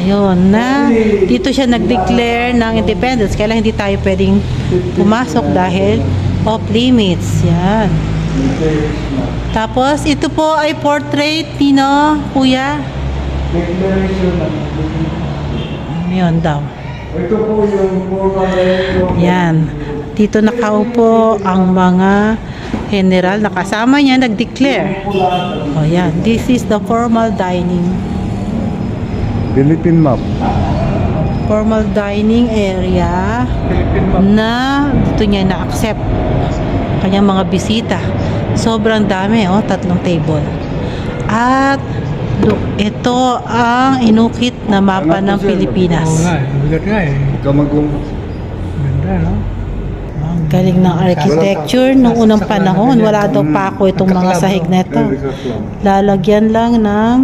Ayun, na dito siya nag-declare ng independence. Kaya hindi tayo pwedeng pumasok dahil off limits. Yan. Tapos, ito po ay portrait nino, kuya. Yun daw. Ito po yung Yan. Dito nakaupo ang mga general. Nakasama niya, nag-declare. O yan. This is the formal dining. Philippine map. Formal dining area na dito niya na-accept kanyang mga bisita. Sobrang dami, 3 table. At look, ito ang inukit na mapa ng Pilipinas. Bigat nga eh. Ikaw Ganda, no? Ang galing ng architecture nung unang panahon. Wala daw pako itong mga sahig na ito. Lalagyan lang ng